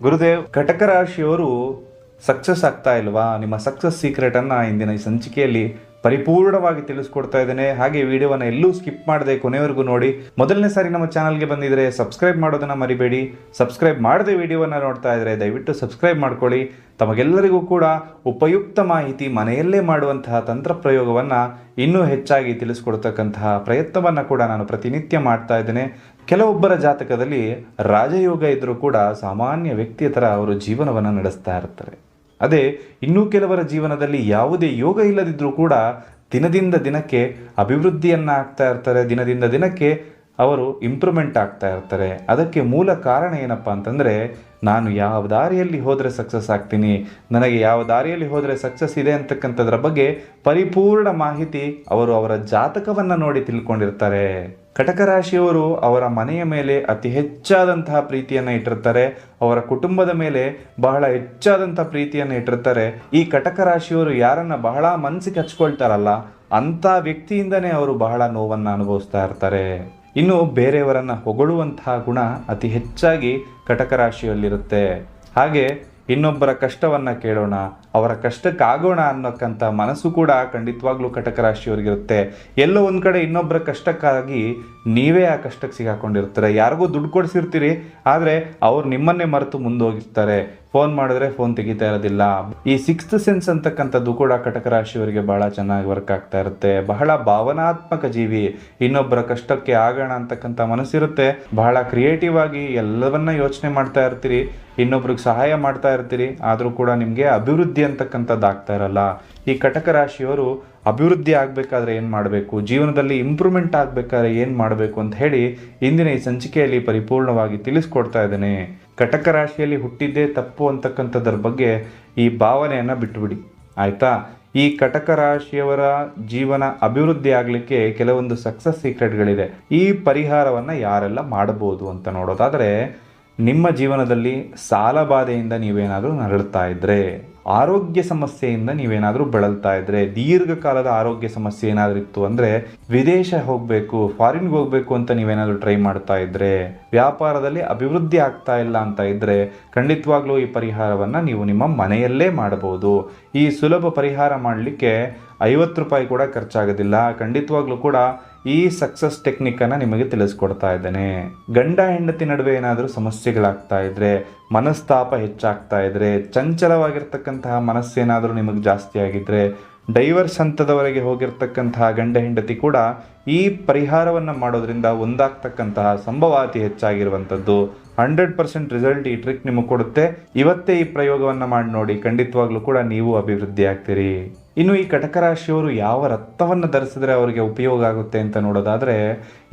ಗುರುದೇವ್, ಕಟಕ ರಾಶಿಯವರು ಸಕ್ಸಸ್ ಆಗ್ತಾ ಇಲ್ವಾ? ನಿಮ್ಮ ಸಕ್ಸಸ್ ಸೀಕ್ರೆಟನ್ನು ಇಂದಿನ ಈ ಸಂಚಿಕೆಯಲ್ಲಿ ಪರಿಪೂರ್ಣವಾಗಿ ತಿಳಿಸ್ಕೊಡ್ತಾ ಇದ್ದೇನೆ. ಹಾಗೆ ವಿಡಿಯೋವನ್ನು ಎಲ್ಲೂ ಸ್ಕಿಪ್ ಮಾಡದೆ ಕೊನೆವರೆಗೂ ನೋಡಿ. ಮೊದಲನೇ ಸಾರಿ ನಮ್ಮ ಚಾನಲ್ಗೆ ಬಂದಿದ್ರೆ ಸಬ್ಸ್ಕ್ರೈಬ್ ಮಾಡೋದನ್ನು ಮರಿಬೇಡಿ. ಸಬ್ಸ್ಕ್ರೈಬ್ ಮಾಡದೆ ವಿಡಿಯೋವನ್ನು ನೋಡ್ತಾ ಇದ್ರೆ ದಯವಿಟ್ಟು ಸಬ್ಸ್ಕ್ರೈಬ್ ಮಾಡ್ಕೊಳ್ಳಿ. ತಮಗೆಲ್ಲರಿಗೂ ಕೂಡ ಉಪಯುಕ್ತ ಮಾಹಿತಿ ಮನೆಯಲ್ಲೇ ಮಾಡುವಂತಹ ತಂತ್ರ ಪ್ರಯೋಗವನ್ನು ಇನ್ನೂ ಹೆಚ್ಚಾಗಿ ತಿಳಿಸ್ಕೊಡ್ತಕ್ಕಂತಹ ಪ್ರಯತ್ನವನ್ನು ಕೂಡ ನಾನು ಪ್ರತಿನಿತ್ಯ ಮಾಡ್ತಾ ಇದ್ದೇನೆ. ಕೆಲವೊಬ್ಬರ ಜಾತಕದಲ್ಲಿ ರಾಜಯೋಗ ಇದ್ದರೂ ಕೂಡ ಸಾಮಾನ್ಯ ವ್ಯಕ್ತಿಯ ಥರ ಅವರು ಜೀವನವನ್ನು ನಡೆಸ್ತಾ ಇರ್ತಾರೆ. ಅದೇ ಇನ್ನೂ ಕೆಲವರ ಜೀವನದಲ್ಲಿ ಯಾವುದೇ ಯೋಗ ಇಲ್ಲದಿದ್ದರೂ ಕೂಡ ದಿನದಿಂದ ದಿನಕ್ಕೆ ಅಭಿವೃದ್ಧಿಯನ್ನು ಆಗ್ತಾ ಇರ್ತಾರೆ. ದಿನದಿಂದ ದಿನಕ್ಕೆ ಅವರು ಇಂಪ್ರೂವ್ಮೆಂಟ್ ಆಗ್ತಾ ಇರ್ತಾರೆ. ಅದಕ್ಕೆ ಮೂಲ ಕಾರಣ ಏನಪ್ಪ ಅಂತಂದರೆ, ನಾನು ಯಾವ ದಾರಿಯಲ್ಲಿ ಹೋದರೆ ಸಕ್ಸಸ್ ಆಗ್ತೀನಿ, ನನಗೆ ಯಾವ ದಾರಿಯಲ್ಲಿ ಹೋದರೆ ಸಕ್ಸಸ್ ಇದೆ ಅಂತಕ್ಕಂಥದ್ರ ಬಗ್ಗೆ ಪರಿಪೂರ್ಣ ಮಾಹಿತಿ ಅವರು ಅವರ ಜಾತಕವನ್ನು ನೋಡಿ ತಿಳ್ಕೊಂಡಿರ್ತಾರೆ. ಕಟಕ ರಾಶಿಯವರು ಅವರ ಮನೆಯ ಮೇಲೆ ಅತಿ ಹೆಚ್ಚಾದಂತಹ ಪ್ರೀತಿಯನ್ನು ಇಟ್ಟಿರ್ತಾರೆ. ಅವರ ಕುಟುಂಬದ ಮೇಲೆ ಬಹಳ ಹೆಚ್ಚಾದಂತಹ ಪ್ರೀತಿಯನ್ನು ಇಟ್ಟಿರ್ತಾರೆ. ಈ ಕಟಕ ರಾಶಿಯವರು ಯಾರನ್ನ ಬಹಳ ಮನಸ್ಸಿಗೆ ಹಚ್ಕೊಳ್ತಾರಲ್ಲ, ಅಂಥ ವ್ಯಕ್ತಿಯಿಂದನೇ ಅವರು ಬಹಳ ನೋವನ್ನು ಅನುಭವಿಸ್ತಾ ಇರ್ತಾರೆ. ಇನ್ನು ಬೇರೆಯವರನ್ನು ಹೊಗಳುವಂತಹ ಗುಣ ಅತಿ ಹೆಚ್ಚಾಗಿ ಕಟಕ ರಾಶಿಯಲ್ಲಿರುತ್ತೆ. ಹಾಗೆ ಇನ್ನೊಬ್ಬರ ಕಷ್ಟವನ್ನು ಕೇಳೋಣ, ಅವರ ಕಷ್ಟಕ್ಕಾಗೋಣ ಅನ್ನೋಕ್ಕಂಥ ಮನಸ್ಸು ಕೂಡ ಖಂಡಿತವಾಗ್ಲೂ ಕಟಕ ರಾಶಿಯವರಿಗಿರುತ್ತೆ. ಎಲ್ಲೋ ಒಂದು ಕಡೆ ಇನ್ನೊಬ್ಬರ ಕಷ್ಟಕ್ಕಾಗಿ ನೀವೇ ಆ ಕಷ್ಟಕ್ಕೆ ಸಿಗಾಕೊಂಡಿರ್ತಾರೆ. ಯಾರಿಗೂ ದುಡ್ಡು ಕೊಡಿಸಿರ್ತೀರಿ, ಆದರೆ ಅವ್ರು ನಿಮ್ಮನ್ನೇ ಮರೆತು ಮುಂದೋಗಿರ್ತಾರೆ. ಫೋನ್ ಮಾಡಿದ್ರೆ ಫೋನ್ ತೆಗಿತಾ ಇರೋದಿಲ್ಲ. ಈ ಸಿಕ್ಸ್ತ್ ಸೆನ್ಸ್ ಅಂತಕ್ಕಂಥದ್ದು ಕೂಡ ಕಟಕ ರಾಶಿಯವರಿಗೆ ಬಹಳ ಚೆನ್ನಾಗಿ ವರ್ಕ್ ಆಗ್ತಾ ಇರುತ್ತೆ. ಬಹಳ ಭಾವನಾತ್ಮಕ ಜೀವಿ. ಇನ್ನೊಬ್ಬರ ಕಷ್ಟಕ್ಕೆ ಆಗೋಣ ಅಂತಕ್ಕಂಥ ಮನಸ್ಸಿರುತ್ತೆ. ಬಹಳ ಕ್ರಿಯೇಟಿವ್ ಆಗಿ ಎಲ್ಲವನ್ನ ಯೋಚನೆ ಮಾಡ್ತಾ ಇರ್ತೀರಿ, ಇನ್ನೊಬ್ರಿಗೆ ಸಹಾಯ ಮಾಡ್ತಾ ಇರ್ತೀರಿ. ಆದರೂ ಕೂಡ ನಿಮಗೆ ಅಭಿವೃದ್ಧಿ ಅಂತಕ್ಕಂಥದ್ದು ಆಗ್ತಾ ಇರಲ್ಲ. ಈ ಕಟಕ ರಾಶಿಯವರು ಅಭಿವೃದ್ಧಿ ಆಗಬೇಕಾದ್ರೆ ಏನು ಮಾಡಬೇಕು, ಜೀವನದಲ್ಲಿ ಇಂಪ್ರೂವ್ಮೆಂಟ್ ಆಗಬೇಕಾದ್ರೆ ಏನು ಮಾಡಬೇಕು ಅಂತ ಹೇಳಿ ಇಂದಿನ ಈ ಸಂಚಿಕೆಯಲ್ಲಿ ಪರಿಪೂರ್ಣವಾಗಿ ತಿಳಿಸ್ಕೊಡ್ತಾ ಇದ್ದೇನೆ. ಕಟಕ ರಾಶಿಯಲ್ಲಿ ಹುಟ್ಟಿದ್ದೇ ತಪ್ಪು ಅಂತಕ್ಕಂಥದ್ರ ಬಗ್ಗೆ ಈ ಭಾವನೆಯನ್ನು ಬಿಟ್ಟುಬಿಡಿ, ಆಯಿತಾ? ಈ ಕಟಕ ರಾಶಿಯವರ ಜೀವನ ಅಭಿವೃದ್ಧಿ ಆಗಲಿಕ್ಕೆ ಕೆಲವೊಂದು ಸಕ್ಸಸ್ ಸೀಕ್ರೆಟ್ಗಳಿದೆ. ಈ ಪರಿಹಾರವನ್ನು ಯಾರೆಲ್ಲ ಮಾಡಬಹುದು ಅಂತ ನೋಡೋದಾದರೆ, ನಿಮ್ಮ ಜೀವನದಲ್ಲಿ ಸಾಲಬಾಧೆಯಿಂದ ನೀವೇನಾದರೂ ನರಳುತ್ತಾ ಇದ್ದರೆ, ಆರೋಗ್ಯ ಸಮಸ್ಯೆಯಿಂದ ನೀವೇನಾದರೂ ಬಳಲ್ತಾ ಇದ್ದರೆ, ದೀರ್ಘಕಾಲದ ಆರೋಗ್ಯ ಸಮಸ್ಯೆ ಏನಾದರೂ ಇತ್ತು ಅಂದರೆ, ವಿದೇಶ ಹೋಗಬೇಕು, ಫಾರಿನ್ಗೆ ಹೋಗಬೇಕು ಅಂತ ನೀವೇನಾದರೂ ಟ್ರೈ ಮಾಡ್ತಾ ಇದ್ದರೆ, ವ್ಯಾಪಾರದಲ್ಲಿ ಅಭಿವೃದ್ಧಿ ಆಗ್ತಾ ಇಲ್ಲ ಅಂತ ಇದ್ದರೆ, ಖಂಡಿತವಾಗ್ಲೂ ಈ ಪರಿಹಾರವನ್ನು ನೀವು ನಿಮ್ಮ ಮನೆಯಲ್ಲೇ ಮಾಡಬಹುದು. ಈ ಸುಲಭ ಪರಿಹಾರ ಮಾಡಲಿಕ್ಕೆ 50 ರೂಪಾಯಿ ಕೂಡ ಖರ್ಚಾಗೋದಿಲ್ಲ. ಖಂಡಿತವಾಗ್ಲೂ ಕೂಡ ಈ ಸಕ್ಸಸ್ ಟೆಕ್ನಿಕ್ಕನ್ನು ನಿಮಗೆ ತಿಳಿಸ್ಕೊಡ್ತಾ ಇದ್ದೇನೆ. ಗಂಡ ಹೆಂಡತಿ ನಡುವೆ ಏನಾದರೂ ಸಮಸ್ಯೆಗಳಾಗ್ತಾ ಇದ್ದರೆ, ಮನಸ್ತಾಪ ಹೆಚ್ಚಾಗ್ತಾ ಇದ್ದರೆ, ಚಂಚಲವಾಗಿರ್ತಕ್ಕಂತಹ ಮನಸ್ಸೇನಾದರೂ ನಿಮಗೆ ಜಾಸ್ತಿ ಆಗಿದ್ದರೆ, ಡೈವರ್ಸ್ ಹಂತದವರೆಗೆ ಹೋಗಿರ್ತಕ್ಕಂತಹ ಗಂಡ ಹೆಂಡತಿ ಕೂಡ ಈ ಪರಿಹಾರವನ್ನು ಮಾಡೋದ್ರಿಂದ ಒಂದಾಗ್ತಕ್ಕಂತಹ ಸಂಭವಾತಿ ಹೆಚ್ಚಾಗಿರುವಂಥದ್ದು. 100% ರಿಸಲ್ಟ್ ಈ ಟ್ರಿಕ್ ನಿಮಗೆ ಕೊಡುತ್ತೆ. ಇವತ್ತೇ ಈ ಪ್ರಯೋಗವನ್ನು ಮಾಡಿ ನೋಡಿ, ಖಂಡಿತವಾಗ್ಲೂ ಕೂಡ ನೀವು ಅಭಿವೃದ್ಧಿ ಆಗ್ತೀರಿ. ಇನ್ನು ಈ ಕಟಕ ರಾಶಿಯವರು ಯಾವ ರತ್ನವನ್ನು ಧರಿಸಿದ್ರೆ ಅವರಿಗೆ ಉಪಯೋಗ ಆಗುತ್ತೆ ಅಂತ ನೋಡೋದಾದರೆ,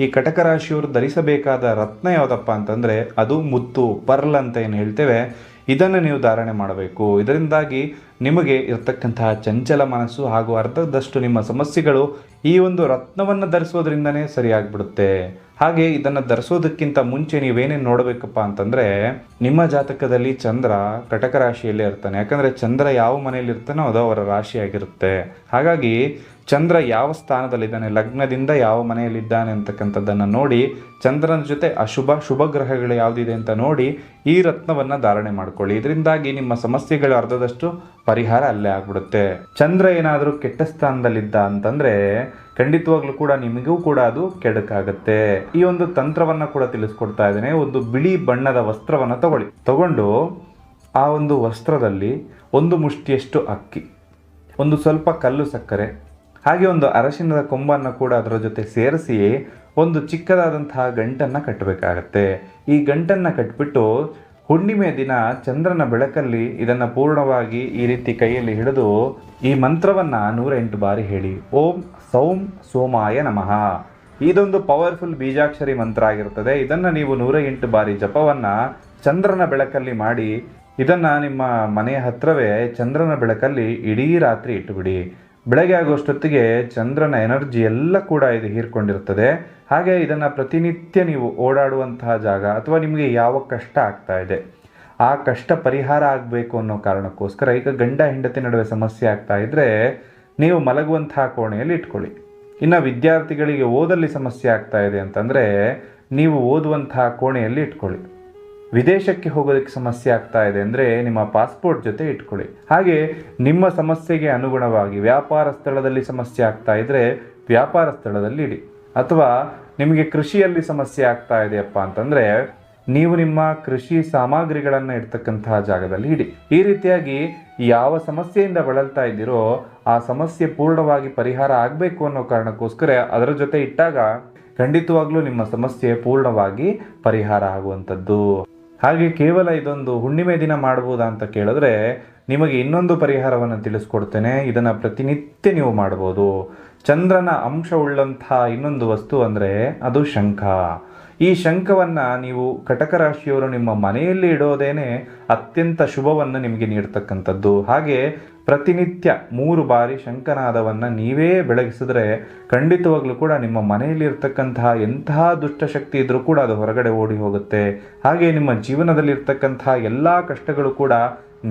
ಈ ಕಟಕ ರಾಶಿಯವರು ಧರಿಸಬೇಕಾದ ರತ್ನ ಯಾವುದಪ್ಪ ಅಂತಂದರೆ ಅದು ಮುತ್ತು, ಪರ್ಲ್ ಅಂತ ಏನು ಹೇಳ್ತೇವೆ, ಇದನ್ನು ನೀವು ಧಾರಣೆ ಮಾಡಬೇಕು. ಇದರಿಂದಾಗಿ ನಿಮಗೆ ಇರತಕ್ಕಂತಹ ಚಂಚಲ ಮನಸ್ಸು ಹಾಗೂ ಅರ್ಧದಷ್ಟು ನಿಮ್ಮ ಸಮಸ್ಯೆಗಳು ಈ ಒಂದು ರತ್ನವನ್ನು ಧರಿಸೋದ್ರಿಂದನೇ ಸರಿಯಾಗಿಬಿಡುತ್ತೆ. ಹಾಗೆ ಇದನ್ನು ಧರಿಸೋದಕ್ಕಿಂತ ಮುಂಚೆ ನೀವೇನೇನು ನೋಡಬೇಕಪ್ಪ ಅಂತಂದರೆ, ನಿಮ್ಮ ಜಾತಕದಲ್ಲಿ ಚಂದ್ರ ಕಟಕ ರಾಶಿಯಲ್ಲೇ ಇರ್ತಾನೆ. ಯಾಕಂದರೆ ಚಂದ್ರ ಯಾವ ಮನೆಯಲ್ಲಿ ಇರ್ತಾನೋ ಅದು ಅವರ ರಾಶಿಯಾಗಿರುತ್ತೆ. ಹಾಗಾಗಿ ಚಂದ್ರ ಯಾವ ಸ್ಥಾನದಲ್ಲಿದ್ದಾನೆ, ಲಗ್ನದಿಂದ ಯಾವ ಮನೆಯಲ್ಲಿದ್ದಾನೆ ಅಂತಕ್ಕಂಥದ್ದನ್ನು ನೋಡಿ, ಚಂದ್ರನ ಜೊತೆ ಶುಭ ಗ್ರಹಗಳು ಯಾವುದಿದೆ ಅಂತ ನೋಡಿ ಈ ರತ್ನವನ್ನು ಧಾರಣೆ ಮಾಡ್ಕೊಳ್ಳಿ. ಇದರಿಂದಾಗಿ ನಿಮ್ಮ ಸಮಸ್ಯೆಗಳು ಅರ್ಧದಷ್ಟು ಪರಿಹಾರ ಅಲ್ಲೇ ಆಗ್ಬಿಡುತ್ತೆ. ಚಂದ್ರ ಏನಾದರೂ ಕೆಟ್ಟ ಸ್ಥಾನದಲ್ಲಿದ್ದ ಅಂತಂದರೆ ಖಂಡಿತವಾಗ್ಲೂ ಕೂಡ ನಿಮಗೂ ಕೂಡ ಅದು ಕೆಡಕಾಗತ್ತೆ. ಈ ಒಂದು ತಂತ್ರವನ್ನು ಕೂಡ ತಿಳಿಸ್ಕೊಡ್ತಾ ಇದ್ದೇನೆ. ಒಂದು ಬಿಳಿ ಬಣ್ಣದ ವಸ್ತ್ರವನ್ನು ತಗೊಂಡು ಆ ಒಂದು ವಸ್ತ್ರದಲ್ಲಿ ಒಂದು ಮುಷ್ಟಿಯಷ್ಟು ಅಕ್ಕಿ, ಒಂದು ಸ್ವಲ್ಪ ಕಲ್ಲು ಸಕ್ಕರೆ, ಹಾಗೆ ಒಂದು ಅರಶಿನದ ಕೊಂಬನ್ನು ಕೂಡ ಅದರ ಜೊತೆ ಸೇರಿಸಿ ಒಂದು ಚಿಕ್ಕದಾದಂತಹ ಗಂಟನ್ನು ಕಟ್ಟಬೇಕಾಗತ್ತೆ. ಈ ಗಂಟನ್ನು ಕಟ್ಬಿಟ್ಟು ಹುಣ್ಣಿಮೆ ದಿನ ಚಂದ್ರನ ಬೆಳಕಲ್ಲಿ ಇದನ್ನು ಪೂರ್ಣವಾಗಿ ಈ ರೀತಿ ಕೈಯಲ್ಲಿ ಹಿಡಿದು ಈ ಮಂತ್ರವನ್ನು 108 ಬಾರಿ ಹೇಳಿ. ಓಂ ಸೌಂ ಸೋಮಾಯ ನಮಃ. ಇದೊಂದು ಪವರ್ಫುಲ್ ಬೀಜಾಕ್ಷರಿ ಮಂತ್ರ ಆಗಿರ್ತದೆ. ಇದನ್ನು ನೀವು 108 ಬಾರಿ ಜಪವನ್ನು ಚಂದ್ರನ ಬೆಳಕಲ್ಲಿ ಮಾಡಿ, ಇದನ್ನು ನಿಮ್ಮ ಮನೆಯ ಹತ್ರವೇ ಚಂದ್ರನ ಬೆಳಕಲ್ಲಿ ಇಡೀ ರಾತ್ರಿ ಇಟ್ಟುಬಿಡಿ. ಬೆಳಗ್ಗೆ ಆಗೋಷ್ಟೊತ್ತಿಗೆ ಚಂದ್ರನ ಎನರ್ಜಿ ಎಲ್ಲ ಕೂಡ ಇದು ಹೀರ್ಕೊಂಡಿರ್ತದೆ. ಹಾಗೆ ಇದನ್ನು ಪ್ರತಿನಿತ್ಯ ನೀವು ಓಡಾಡುವಂತಹ ಜಾಗ ಅಥವಾ ನಿಮಗೆ ಯಾವ ಕಷ್ಟ ಆಗ್ತಾ ಇದೆ ಆ ಕಷ್ಟ ಪರಿಹಾರ ಆಗಬೇಕು ಅನ್ನೋ ಕಾರಣಕ್ಕೋಸ್ಕರ, ಈಗ ಗಂಡ ಹೆಂಡತಿ ನಡುವೆ ಸಮಸ್ಯೆ ಆಗ್ತಾ ಇದ್ದರೆ ನೀವು ಮಲಗುವಂತಹ ಕೋಣೆಯಲ್ಲಿ ಇಟ್ಕೊಳ್ಳಿ. ಇನ್ನು ವಿದ್ಯಾರ್ಥಿಗಳಿಗೆ ಓದಲ್ಲಿ ಸಮಸ್ಯೆ ಆಗ್ತಾ ಇದೆ ಅಂತಂದರೆ ನೀವು ಓದುವಂತಹ ಕೋಣೆಯಲ್ಲಿ ಇಟ್ಕೊಳ್ಳಿ. ವಿದೇಶಕ್ಕೆ ಹೋಗೋದಕ್ಕೆ ಸಮಸ್ಯೆ ಆಗ್ತಾ ಇದೆ ಅಂದರೆ ನಿಮ್ಮ ಪಾಸ್ಪೋರ್ಟ್ ಜೊತೆ ಇಟ್ಕೊಳ್ಳಿ. ಹಾಗೆ ನಿಮ್ಮ ಸಮಸ್ಯೆಗೆ ಅನುಗುಣವಾಗಿ ವ್ಯಾಪಾರ ಸ್ಥಳದಲ್ಲಿ ಸಮಸ್ಯೆ ಆಗ್ತಾ ಇದ್ದರೆ ವ್ಯಾಪಾರ ಸ್ಥಳದಲ್ಲಿ ಇಡಿ. ಅಥವಾ ನಿಮಗೆ ಕೃಷಿಯಲ್ಲಿ ಸಮಸ್ಯೆ ಆಗ್ತಾ ಇದೆಯಪ್ಪ ಅಂತಂದರೆ ನೀವು ನಿಮ್ಮ ಕೃಷಿ ಸಾಮಗ್ರಿಗಳನ್ನು ಇಡ್ತಕ್ಕಂತಹ ಜಾಗದಲ್ಲಿ ಇಡಿ. ಈ ರೀತಿಯಾಗಿ ಯಾವ ಸಮಸ್ಯೆಯಿಂದ ಬಳಲ್ತಾ ಇದ್ದೀರೋ ಆ ಸಮಸ್ಯೆ ಪೂರ್ಣವಾಗಿ ಪರಿಹಾರ ಆಗಬೇಕು ಅನ್ನೋ ಕಾರಣಕ್ಕೋಸ್ಕರ ಅದರ ಜೊತೆ ಇಟ್ಟಾಗ ಖಂಡಿತವಾಗ್ಲೂ ನಿಮ್ಮ ಸಮಸ್ಯೆ ಪೂರ್ಣವಾಗಿ ಪರಿಹಾರ ಆಗುವಂಥದ್ದು. ಹಾಗೆ ಕೇವಲ ಇದೊಂದು ಹುಣ್ಣಿಮೆ ದಿನ ಮಾಡ್ಬೋದಾ ಅಂತ ಕೇಳಿದ್ರೆ ನಿಮಗೆ ಇನ್ನೊಂದು ಪರಿಹಾರವನ್ನು ತಿಳಿಸ್ಕೊಡ್ತೇನೆ. ಇದನ್ನು ಪ್ರತಿನಿತ್ಯ ನೀವು ಮಾಡ್ಬೋದು. ಚಂದ್ರನ ಅಂಶವುಳ್ಳಂತಹ ಇನ್ನೊಂದು ವಸ್ತು ಅಂದರೆ ಅದು ಶಂಖ. ಈ ಶಂಖವನ್ನು ನೀವು ಕಟಕ ರಾಶಿಯವರು ನಿಮ್ಮ ಮನೆಯಲ್ಲಿ ಇಡೋದೇನೆ ಅತ್ಯಂತ ಶುಭವನ್ನು ನಿಮಗೆ ನೀಡ್ತಕ್ಕಂಥದ್ದು. ಹಾಗೆ ಪ್ರತಿನಿತ್ಯ 3 ಬಾರಿ ಶಂಖನಾದವನ್ನು ನೀವೇ ಬೆಳಗಿಸಿದ್ರೆ ಖಂಡಿತವಾಗ್ಲೂ ಕೂಡ ನಿಮ್ಮ ಮನೆಯಲ್ಲಿ ಇರ್ತಕ್ಕಂತಹ ಎಂತಹ ದುಷ್ಟಶಕ್ತಿ ಇದ್ರೂ ಕೂಡ ಅದು ಹೊರಗಡೆ ಓಡಿ ಹೋಗುತ್ತೆ. ಹಾಗೆ ನಿಮ್ಮ ಜೀವನದಲ್ಲಿ ಇರ್ತಕ್ಕಂತಹ ಎಲ್ಲ ಕಷ್ಟಗಳು ಕೂಡ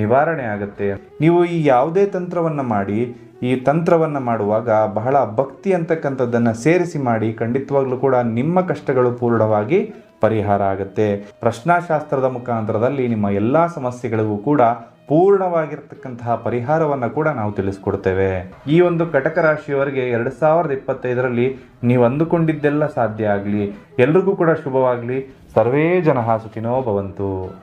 ನಿವಾರಣೆ ಆಗುತ್ತೆ. ನೀವು ಈ ಯಾವುದೇ ತಂತ್ರವನ್ನು ಮಾಡಿ, ಈ ತಂತ್ರವನ್ನು ಮಾಡುವಾಗ ಬಹಳ ಭಕ್ತಿ ಅಂತಕ್ಕಂಥದ್ದನ್ನು ಸೇರಿಸಿ ಮಾಡಿ. ಖಂಡಿತವಾಗ್ಲೂ ಕೂಡ ನಿಮ್ಮ ಕಷ್ಟಗಳು ಪೂರ್ಣವಾಗಿ ಪರಿಹಾರ ಆಗುತ್ತೆ. ಪ್ರಶ್ನಾಶಾಸ್ತ್ರದ ಮುಖಾಂತರದಲ್ಲಿ ನಿಮ್ಮ ಎಲ್ಲ ಸಮಸ್ಯೆಗಳಿಗೂ ಕೂಡ ಪೂರ್ಣವಾಗಿರ್ತಕ್ಕಂತಹ ಪರಿಹಾರವನ್ನು ಕೂಡ ನಾವು ತಿಳಿಸ್ಕೊಡ್ತೇವೆ. ಈ ಒಂದು ಕಟಕ ರಾಶಿಯವರಿಗೆ 2025ರಲ್ಲಿ ನೀವು ಅಂದುಕೊಂಡಿದ್ದೆಲ್ಲ ಸಾಧ್ಯ ಆಗಲಿ. ಎಲ್ರಿಗೂ ಕೂಡ ಶುಭವಾಗಲಿ. ಸರ್ವೇ ಜನಃ ಸುಖಿನೋ ಭವಂತು.